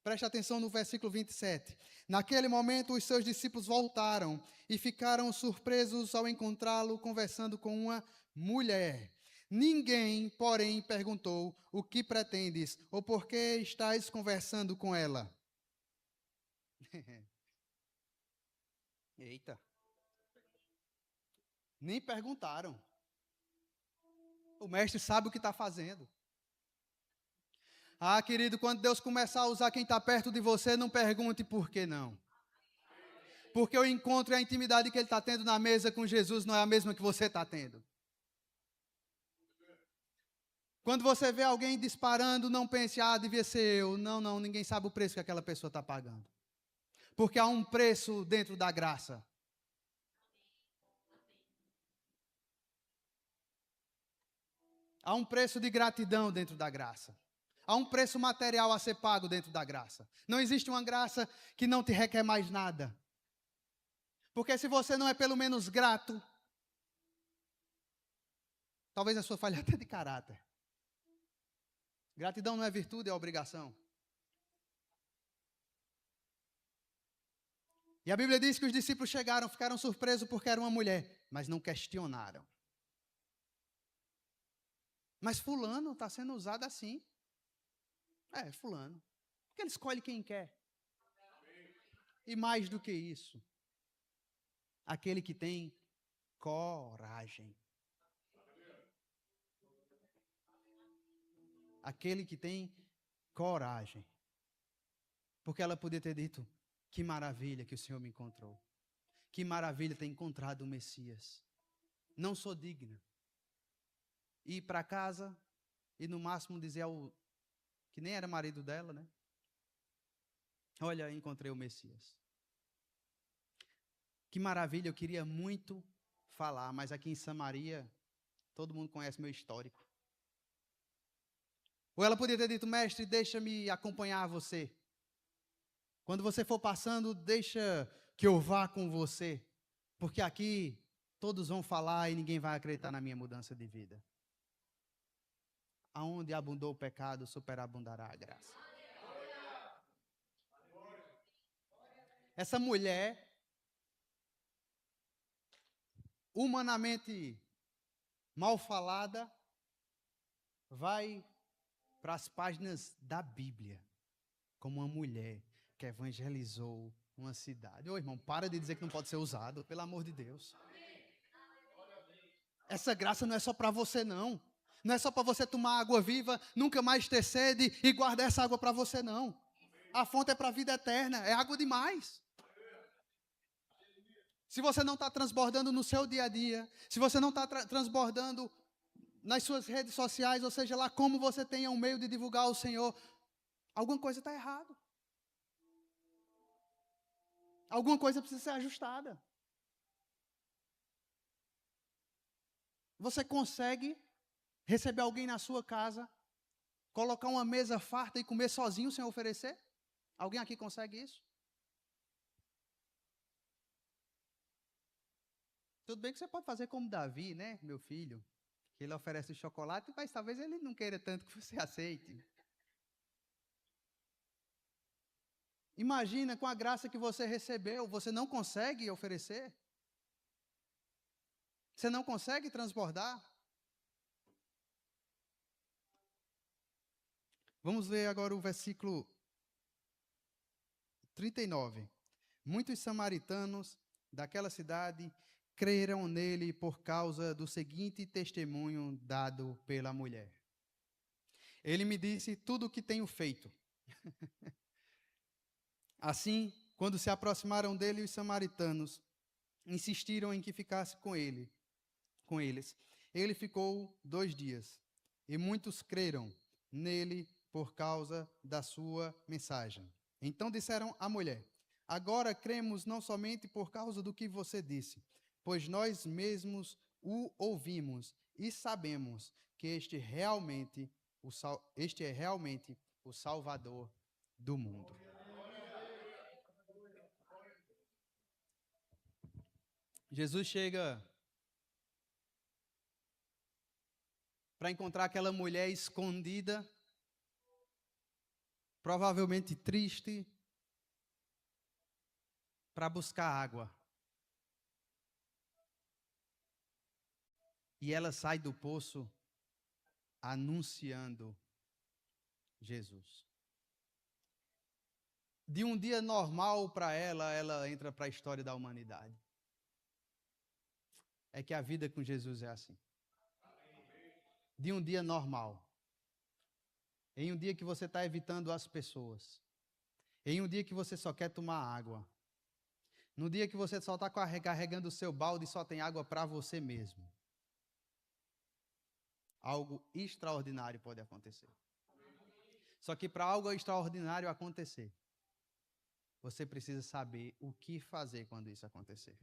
Preste atenção no versículo 27. Naquele momento, os seus discípulos voltaram e ficaram surpresos ao encontrá-lo conversando com uma mulher. Ninguém, porém, perguntou: o que pretendes? Ou por que estás conversando com ela? Eita. Nem perguntaram. O mestre sabe o que está fazendo. Querido, quando Deus começar a usar quem está perto de você, não pergunte por que não. Porque o encontro e a intimidade que ele está tendo na mesa com Jesus não é a mesma que você está tendo. Quando você vê alguém disparando, não pense: devia ser eu. Não, ninguém sabe o preço que aquela pessoa está pagando. Porque há um preço dentro da graça. Há um preço de gratidão dentro da graça. Há um preço material a ser pago dentro da graça. Não existe uma graça que não te requer mais nada. Porque se você não é pelo menos grato, talvez a sua falha até de caráter. Gratidão não é virtude, é obrigação. E a Bíblia diz que os discípulos chegaram, ficaram surpresos porque era uma mulher, mas não questionaram. Mas fulano está sendo usado assim. Fulano. Porque ele escolhe quem quer. E mais do que isso, aquele que tem coragem. Aquele que tem coragem. Porque ela podia ter dito, que maravilha que o Senhor me encontrou. Que maravilha ter encontrado o Messias. Não sou digna. Ir para casa e no máximo dizer ao que nem era marido dela, né? Olha, encontrei o Messias. Que maravilha, eu queria muito falar, mas aqui em Samaria, todo mundo conhece meu histórico. Ou ela podia ter dito, mestre, deixa-me acompanhar você. Quando você for passando, deixa que eu vá com você. Porque aqui todos vão falar e ninguém vai acreditar na minha mudança de vida. Aonde abundou o pecado, superabundará a graça. Essa mulher, humanamente mal falada, vai para as páginas da Bíblia como uma mulher que evangelizou uma cidade. Ô irmão, para de dizer que não pode ser usado, pelo amor de Deus. Essa graça não é só para você, não. Não é só para você tomar água viva, nunca mais ter sede e guardar essa água para você, não. A fonte é para a vida eterna, é água demais. Se você não está transbordando no seu dia a dia, se você não está transbordando nas suas redes sociais, ou seja lá como você tenha um meio de divulgar o Senhor, alguma coisa está errada. Alguma coisa precisa ser ajustada. Você consegue receber alguém na sua casa, colocar uma mesa farta e comer sozinho sem oferecer? Alguém aqui consegue isso? Tudo bem que você pode fazer como Davi, né, meu filho? Que ele oferece chocolate, mas talvez ele não queira tanto que você aceite. Imagina, com a graça que você recebeu, você não consegue oferecer? Você não consegue transbordar? Vamos ver agora o versículo 39. Muitos samaritanos daquela cidade creram nele por causa do seguinte testemunho dado pela mulher. Ele me disse tudo o que tenho feito. Assim, quando se aproximaram dele, os samaritanos insistiram em que ficasse com eles. Ele ficou 2 dias, e muitos creram nele por causa da sua mensagem. Então disseram à mulher, agora cremos não somente por causa do que você disse, pois nós mesmos o ouvimos e sabemos que este é realmente o Salvador do mundo. Jesus chega para encontrar aquela mulher escondida, provavelmente triste, para buscar água. E ela sai do poço anunciando Jesus. De um dia normal para ela entra para a história da humanidade. É que a vida com Jesus é assim. De um dia normal. Em um dia que você está evitando as pessoas. Em um dia que você só quer tomar água. No dia que você só está carregando o seu balde e só tem água para você mesmo. Algo extraordinário pode acontecer. Só que para algo extraordinário acontecer, você precisa saber o que fazer quando isso acontecer.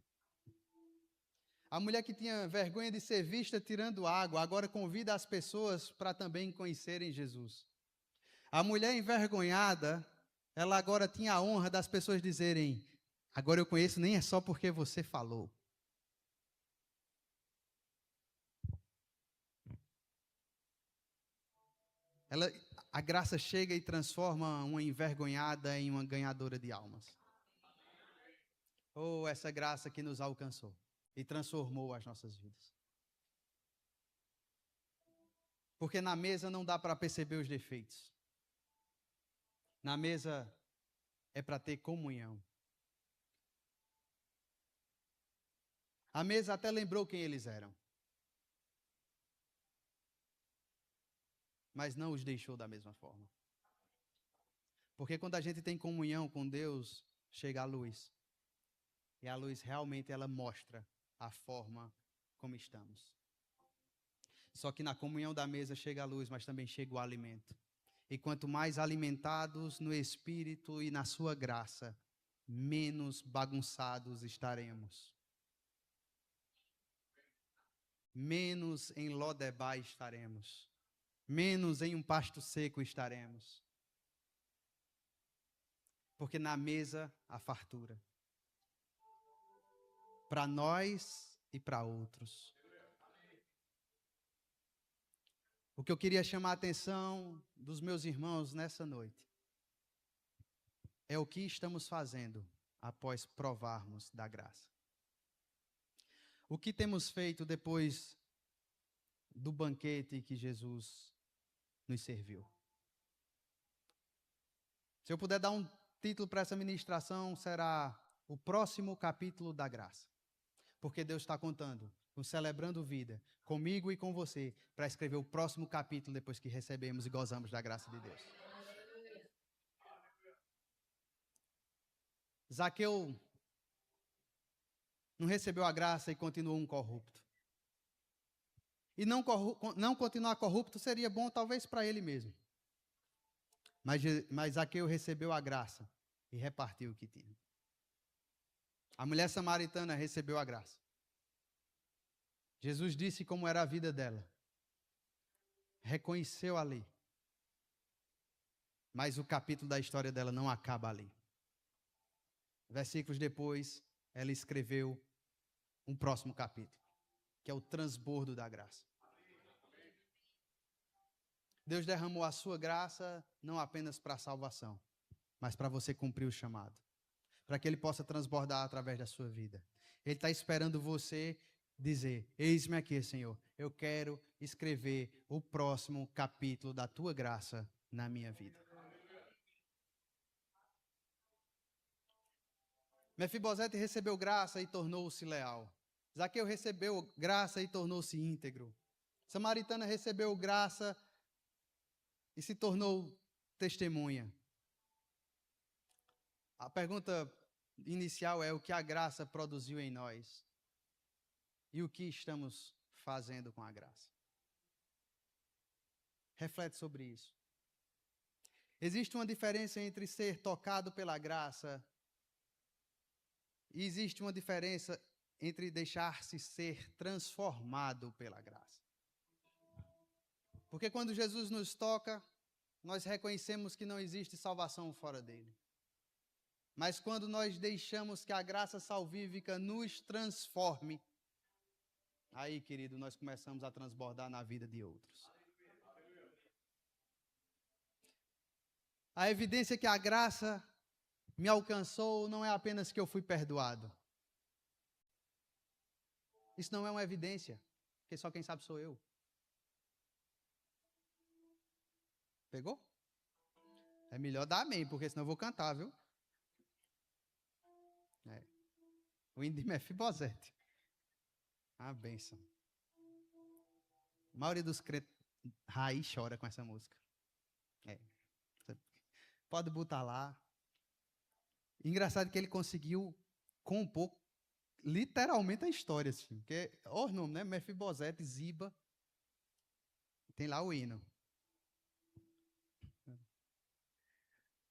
A mulher que tinha vergonha de ser vista tirando água, agora convida as pessoas para também conhecerem Jesus. A mulher envergonhada, ela agora tinha a honra das pessoas dizerem, agora eu conheço, nem é só porque você falou. A graça chega e transforma uma envergonhada em uma ganhadora de almas. Oh, essa graça que nos alcançou e transformou as nossas vidas. Porque na mesa não dá para perceber os defeitos. Na mesa é para ter comunhão. A mesa até lembrou quem eles eram. Mas não os deixou da mesma forma. Porque quando a gente tem comunhão com Deus, chega a luz. E a luz realmente ela mostra a forma como estamos. Só que na comunhão da mesa chega a luz, mas também chega o alimento. E quanto mais alimentados no Espírito e na sua graça, menos bagunçados estaremos. Menos em Lodebar estaremos. Menos em um pasto seco estaremos. Porque na mesa há fartura. Para nós e para outros. O que eu queria chamar a atenção dos meus irmãos nessa noite é o que estamos fazendo após provarmos da graça. O que temos feito depois do banquete que Jesus nos serviu. Se eu puder dar um título para essa ministração, será o próximo capítulo da graça. Porque Deus está contando, celebrando vida, comigo e com você, para escrever o próximo capítulo depois que recebemos e gozamos da graça de Deus. Zaqueu não recebeu a graça e continuou um corrupto. E não continuar corrupto seria bom talvez para ele mesmo. Mas Zaqueu recebeu a graça e repartiu o que tinha. A mulher samaritana recebeu a graça. Jesus disse como era a vida dela. Reconheceu ali. Mas o capítulo da história dela não acaba ali. Versículos depois, ela escreveu um próximo capítulo, que é o transbordo da graça. Deus derramou a sua graça não apenas para a salvação, mas para você cumprir o chamado. Para que Ele possa transbordar através da sua vida. Ele está esperando você dizer, eis-me aqui, Senhor, eu quero escrever o próximo capítulo da tua graça na minha vida. Mefibosete recebeu graça e tornou-se leal. Zaqueu recebeu graça e tornou-se íntegro. Samaritana recebeu graça e se tornou testemunha. A pergunta inicial é o que a graça produziu em nós e o que estamos fazendo com a graça. Reflete sobre isso. Existe uma diferença entre ser tocado pela graça e existe uma diferença entre deixar-se ser transformado pela graça. Porque quando Jesus nos toca, nós reconhecemos que não existe salvação fora dele. Mas quando nós deixamos que a graça salvífica nos transforme, aí, querido, nós começamos a transbordar na vida de outros. A evidência que a graça me alcançou não é apenas que eu fui perdoado. Isso não é uma evidência, porque só quem sabe sou eu. Pegou? É melhor dar amém, porque senão eu vou cantar, viu? O hino de Mefibosete. A bênção. A maioria dos crentes raiz chora com essa música. Pode botar lá. Engraçado que ele conseguiu compor literalmente a história, assim. Porque, o nome, né? Mefibosete, Ziba. Tem lá o hino.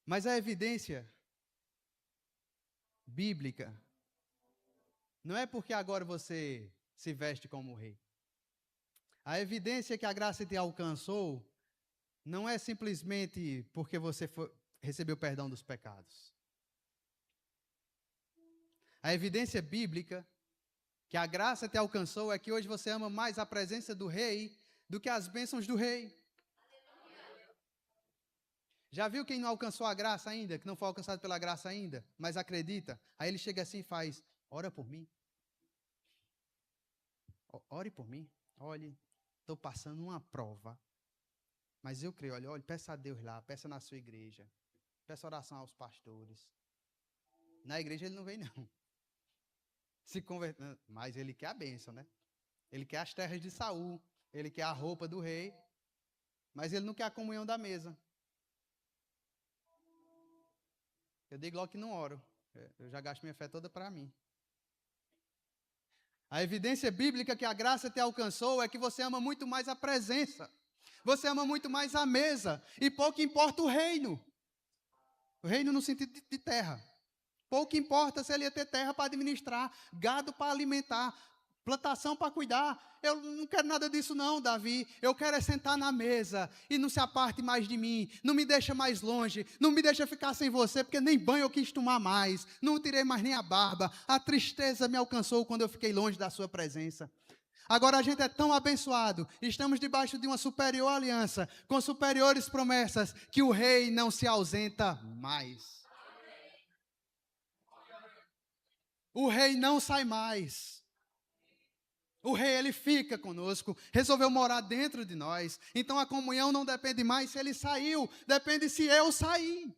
Mas a evidência bíblica não é porque agora você se veste como rei. A evidência que a graça te alcançou não é simplesmente porque você recebeu perdão dos pecados. A evidência bíblica que a graça te alcançou é que hoje você ama mais a presença do rei do que as bênçãos do rei. Já viu quem não alcançou a graça ainda, que não foi alcançado pela graça ainda, mas acredita? Aí ele chega assim e faz, ora por mim. Ore por mim. Olhe, estou passando uma prova. Mas eu creio, olha, peça a Deus lá, peça na sua igreja. Peça oração aos pastores. Na igreja ele não vem, não. Se convertendo, mas ele quer a bênção, né? Ele quer as terras de Saul. Ele quer a roupa do rei. Mas ele não quer a comunhão da mesa. Eu digo logo que não oro. Eu já gasto minha fé toda para mim. A evidência bíblica que a graça te alcançou é que você ama muito mais a presença. Você ama muito mais a mesa. E pouco importa o reino. O reino no sentido de terra. Pouco importa se ele ia ter terra para administrar, gado para alimentar, plantação para cuidar. Eu não quero nada disso não, Davi. Eu quero é sentar na mesa e não se aparte mais de mim. Não me deixa mais longe. Não me deixa ficar sem você, porque nem banho eu quis tomar mais. Não tirei mais nem a barba. A tristeza me alcançou quando eu fiquei longe da sua presença. Agora a gente é tão abençoado, estamos debaixo de uma superior aliança, com superiores promessas, que o rei não se ausenta mais. O rei não sai mais. O rei, ele fica conosco, resolveu morar dentro de nós. Então a comunhão não depende mais se ele saiu, depende se eu saí.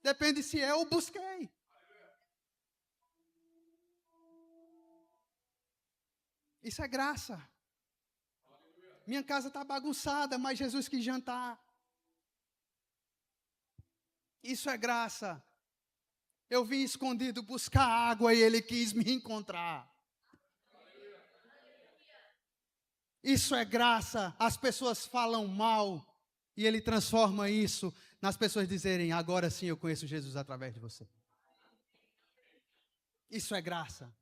Depende se eu busquei. Isso é graça. Minha casa está bagunçada, mas Jesus quis jantar. Isso é graça. Eu vim escondido buscar água e ele quis me encontrar. Isso é graça. As pessoas falam mal e ele transforma isso nas pessoas dizerem, agora sim eu conheço Jesus através de você. Isso é graça.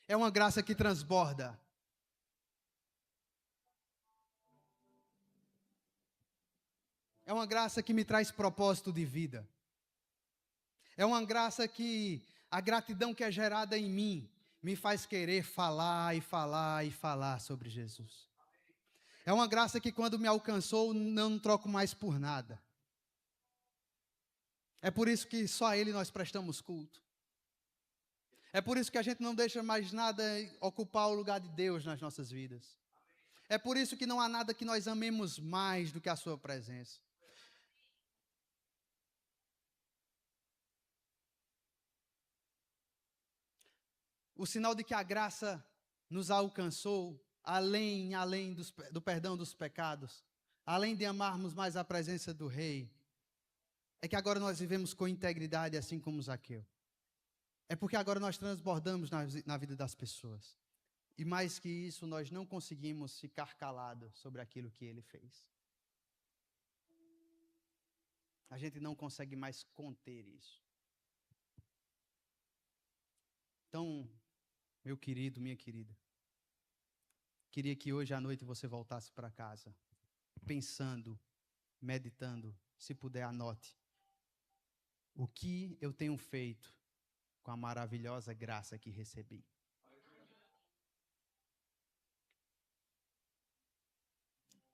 É uma graça que transborda. É uma graça que me traz propósito de vida. É uma graça que a gratidão que é gerada em mim me faz querer falar e falar e falar sobre Jesus. É uma graça que quando me alcançou não troco mais por nada. É por isso que só a Ele nós prestamos culto. É por isso que a gente não deixa mais nada ocupar o lugar de Deus nas nossas vidas. É por isso que não há nada que nós amemos mais do que a sua presença. O sinal de que a graça nos alcançou, além do perdão dos pecados, além de amarmos mais a presença do Rei, é que agora nós vivemos com integridade, assim como Zaqueu. É porque agora nós transbordamos na vida das pessoas. E mais que isso, nós não conseguimos ficar calados sobre aquilo que ele fez. A gente não consegue mais conter isso. Então, meu querido, minha querida, queria que hoje à noite você voltasse para casa, pensando, meditando, se puder anote. O que eu tenho feito com a maravilhosa graça que recebi?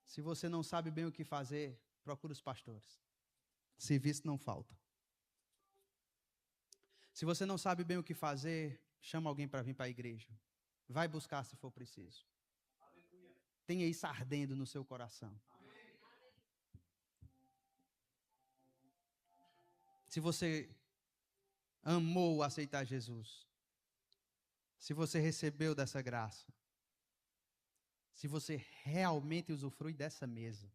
Se você não sabe bem o que fazer, procure os pastores. Serviço não falta. Se você não sabe bem o que fazer, chama alguém para vir para a igreja. Vai buscar se for preciso. Tenha isso ardendo no seu coração. Se você amou aceitar Jesus, se você recebeu dessa graça, se você realmente usufrui dessa mesa,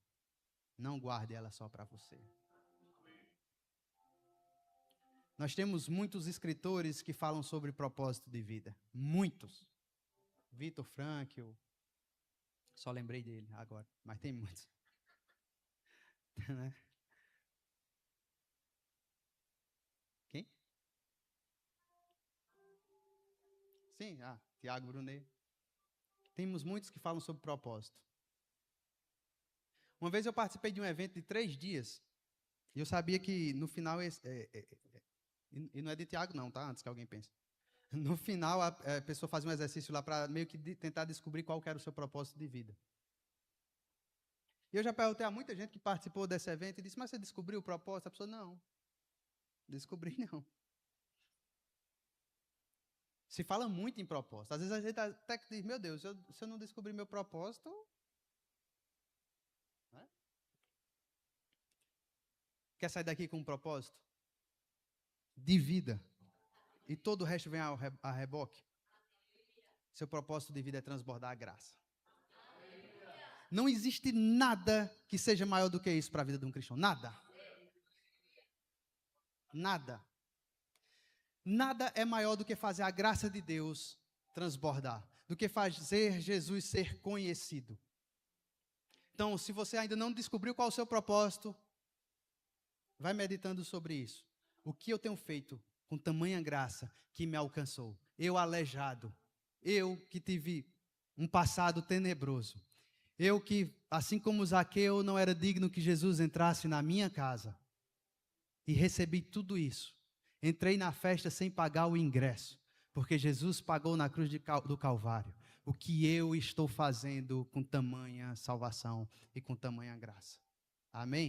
não guarde ela só para você. Nós temos muitos escritores que falam sobre propósito de vida. Muitos. Viktor Frankl, só lembrei dele agora, mas tem muitos. Quem? Sim, Tiago Brunet. Temos muitos que falam sobre propósito. Uma vez eu participei de um evento de 3 dias, e eu sabia que no final, e não é de Tiago não, tá? Antes que alguém pense. No final, a pessoa fazia um exercício lá para meio que tentar descobrir qual que era o seu propósito de vida. E eu já perguntei a muita gente que participou desse evento e disse, mas você descobriu o propósito? A pessoa, não, descobri não. Se fala muito em propósito. Às vezes a gente até diz, meu Deus, se eu não descobrir meu propósito... Né? Quer sair daqui com um propósito? De vida. E todo o resto vem a reboque. Seu propósito de vida é transbordar a graça. Não existe nada que seja maior do que isso para a vida de um cristão. Nada. Nada. Nada é maior do que fazer a graça de Deus transbordar. Do que fazer Jesus ser conhecido. Então, se você ainda não descobriu qual é o seu propósito, vai meditando sobre isso. O que eu tenho feito com tamanha graça que me alcançou? Eu aleijado. Eu que tive um passado tenebroso. Eu que, assim como Zaqueu, não era digno que Jesus entrasse na minha casa. E recebi tudo isso. Entrei na festa sem pagar o ingresso. Porque Jesus pagou na cruz do Calvário. O que eu estou fazendo com tamanha salvação e com tamanha graça. Amém?